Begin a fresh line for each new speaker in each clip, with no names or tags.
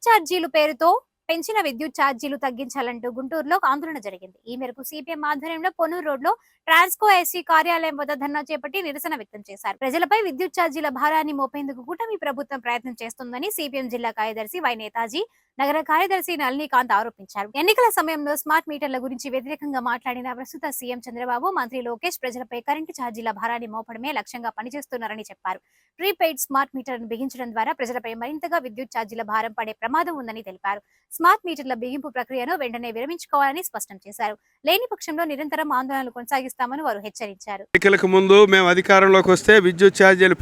విద్యుత్ ఛార్జీలు పేరుతో పెంచిన విద్యుత్ ఛార్జీలు తగ్గించాలంటూ గుంటూరులో ఆందోళన జరిగింది. ఈ మేరకు సిపిఎం ఆధ్వర్యంలో పొన్నూరు రోడ్లో ట్రాన్స్కో ఎస్సీ కార్యాలయం వద్ద ధర్నా చేపట్టి నిరసన వ్యక్తం చేశారు. ప్రజలపై విద్యుత్ ఛార్జీల భారాన్ని మోపేందుకు కూటమి ప్రభుత్వం ప్రయత్నం చేస్తుందని సిపిఎం జిల్లా కార్యదర్శి వై నేతాజీ, నగర కార్యదర్శి నళినీకాంత్ ఆరోపించారు. ఎన్నికల సమయంలో స్మార్ట్ మీటర్ల గురించి వ్యతిరేకంగా మాట్లాడిన ప్రస్తుత సీఎం చంద్రబాబు, మంత్రి లోకేష్ ప్రజలపై కరెంటు ఛార్జీల భారాన్ని మోపడమే లక్ష్యంగా పనిచేస్తున్నారని చెప్పారు. ప్రీపెయిడ్ స్మార్ట్ మీటర్లను బిగించడం ద్వారా ప్రజలపై మరింతగా విద్యుత్ ఛార్జీల భారం పడే ప్రమాదం ఉందని తెలిపారు. స్మార్ట్ మీటర్ల బిగింపు ప్రక్రియను వెంటనే విరమించుకోవాలని స్పష్టం చేశారు. లేని పక్షంలో నిరంతరం ఆందోళనలు కొనసాగిస్తామని వారు హెచ్చరించారు.
ఎన్నికలకు ముందు మేము అధికారంలోకి వస్తే విద్యుత్ ఛార్జీలు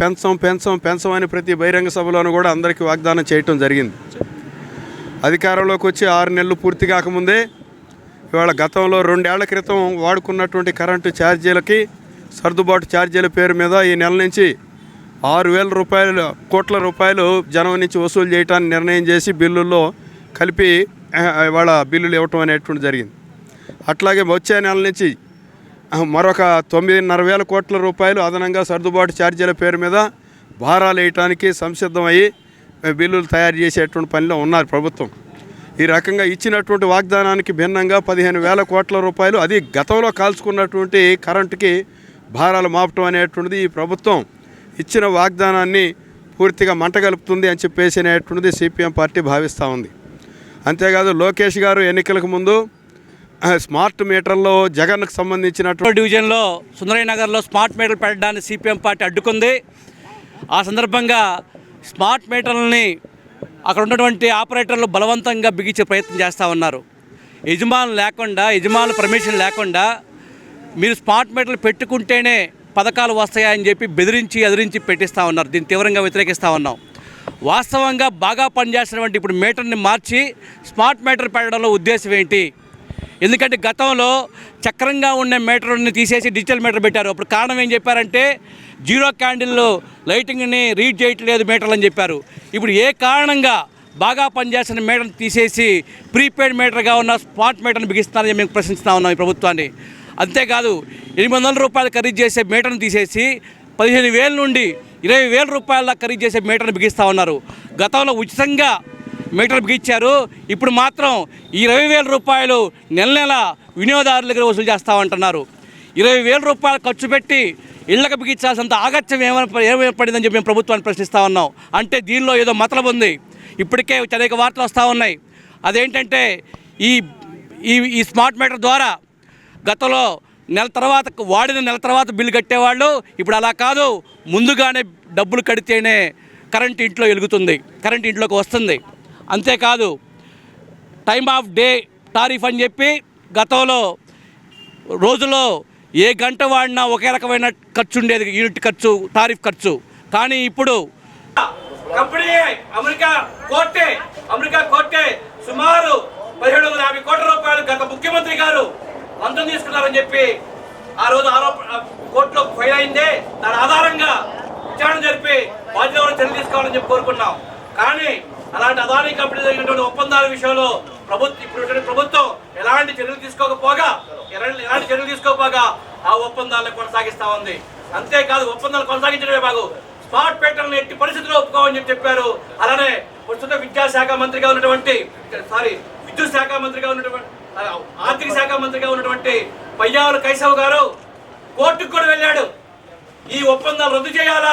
పెంచం అని ప్రతి బహిరంగ సభలోనూ కూడా అందరికీ వాగ్దానం చేయటం జరిగింది. అధికారంలోకి వచ్చి 6 నెలలు పూర్తి కాకముందే ఇవాళ గతంలో 2 ఏళ్ల క్రితం వాడుకున్నటువంటి కరెంటు ఛార్జీలకి సర్దుబాటు ఛార్జీల పేరు మీద ఈ నెల నుంచి 6,000 కోట్ల రూపాయలు జనం నుంచి వసూలు చేయడానికి నిర్ణయం చేసి బిల్లుల్లో కలిపి ఇవాళ బిల్లులు ఇవ్వటం అనేటువంటి జరిగింది. అట్లాగే వచ్చే నెల నుంచి మరొక 9,500 కోట్ల రూపాయలు అదనంగా సర్దుబాటు ఛార్జీల పేరు మీద భారాలు వేయటానికి సంసిద్ధమయ్యి బిల్లులు తయారు చేసేటువంటి పనిలో ఉన్నారు ప్రభుత్వం. ఈ రకంగా ఇచ్చినటువంటి వాగ్దానానికి భిన్నంగా 15,000 కోట్ల రూపాయలు, అది గతంలో కాల్చుకున్నటువంటి కరెంటుకి భారాలు మాపటం అనేటువంటిది ఈ ప్రభుత్వం ఇచ్చిన వాగ్దానాన్ని పూర్తిగా మంటగలుపుతుంది అని చెప్పేసి అనేటువంటిది సిపిఎం పార్టీ భావిస్తూ ఉంది. అంతేకాదు లోకేష్ గారు ఎన్నికలకు ముందు స్మార్ట్ మీటర్లో జగన్కు సంబంధించినటువంటి
డివిజన్లో సుందరయ్య నగర్లో స్మార్ట్ మీటర్లు పెట్టడాన్ని సిపిఎం పార్టీ అడ్డుకుంది. ఆ సందర్భంగా స్మార్ట్ మీటర్లని అక్కడ ఉన్నటువంటి ఆపరేటర్లు బలవంతంగా బిగించే ప్రయత్నం చేస్తూ ఉన్నారు. యజమానుల పర్మిషన్ లేకుండా మీరు స్మార్ట్ మీటర్లు పెట్టుకుంటేనే పథకాలు వస్తాయని చెప్పి బెదిరించి ఎదిరించి పెట్టిస్తూ ఉన్నారు. దీన్ని తీవ్రంగా వ్యతిరేకిస్తూ ఉన్నాం. వాస్తవంగా బాగా పనిచేస్తున్నటువంటి ఇప్పుడు మీటర్ని మార్చి స్మార్ట్ మీటర్ పెట్టడంలో ఉద్దేశం ఏంటి? ఎందుకంటే గతంలో చక్రంగా ఉన్న మీటర్ని తీసేసి డిజిటల్ మీటర్ పెట్టారు. అప్పుడు కారణం ఏం చెప్పారంటే జీరో క్యాండిల్ లైటింగ్ని రీడ్ చేయట్లేదు మీటర్లు అని చెప్పారు. ఇప్పుడు ఏ కారణంగా బాగా పనిచేస్తున్న మీటర్ని తీసేసి ప్రీపెయిడ్ మీటర్గా ఉన్న స్మార్ట్ మీటర్ని బిగిస్తున్నారని మేము ప్రశ్నిస్తూ ఉన్నాం ఈ ప్రభుత్వాన్ని. అంతేకాదు 800 రూపాయలు ఖరీదు చేసే మీటర్ని తీసేసి 15,000 నుండి 20,000 రూపాయల ఖరీదు చేసే మీటర్ని బిగిస్తూ ఉన్నారు. గతంలో ఉచితంగా మీటర్ బిగించారు. ఇప్పుడు మాత్రం 20,000 రూపాయలు నెల వినియోగదారుల దగ్గర వసూలు చేస్తూ ఉంటున్నారు. 20,000 రూపాయలు ఖర్చు పెట్టి ఇళ్లకు బిగించాల్సినంత ఆగత్యం ఏమైపడిందని చెప్పి మేము ప్రభుత్వాన్ని ప్రశ్నిస్తూ ఉన్నాం. అంటే దీనిలో ఏదో మతలబు ఉంది. ఇప్పటికే అనేక వార్తలు వస్తూ ఉన్నాయి. అదేంటంటే ఈ స్మార్ట్ మీటర్ ద్వారా గతంలో వాడిన నెల తర్వాత బిల్లు కట్టేవాళ్ళు ఇప్పుడు అలా కాదు, ముందుగానే డబ్బులు కడితేనే కరెంట్ ఇంట్లో వెలుగుతుంది, కరెంట్ ఇంట్లోకి వస్తుంది. అంతేకాదు టైమ్ ఆఫ్ డే టారిఫ్ అని చెప్పి గతంలో రోజులో ఏ గంట వాడినా ఒకే రకమైన ఖర్చు ఉండేది, యూనిట్ ఖర్చు, టారిఫ్ ఖర్చు. కానీ ఇప్పుడు కంపెనీ అమెరికా కోర్టే సుమారు 1,750 కోట్ల రూపాయలు గత ముఖ్యమంత్రి గారు లంచం తీసుకున్నారని చెప్పి ఆ రోజు కోర్టులో ఫైల్ అయిందే. దాని ఆధారంగా విచారణ జరిపి బాధ్యతలు చర్యలు తీసుకోవాలని చెప్పి కోరుకున్నాం. కానీ అలాంటి అదానీ కంపెనీ జరిగినటువంటి ఒప్పందాల విషయంలో ప్రభుత్వం ఎలాంటి చర్యలు తీసుకోకపోగా ఆ ఒప్పందాలను కొనసాగిస్తూ ఉంది. అంతేకాదు ఒప్పందాలు కొనసాగించడమే బాగు, స్మార్ట్ మీటర్లను ఎట్టి పరిస్థితుల్లో ఒప్పుకోమని చెప్పారు. అలానే ప్రస్తుత విద్యుత్ శాఖ మంత్రిగా ఉన్నటువంటి ఆర్థిక శాఖ మంత్రిగా ఉన్నటువంటి పయ్యావుల కేశవ్ గారు కోర్టుకు కూడా వెళ్ళాడు. ఈ ఒప్పందాలు రద్దు చేయాలా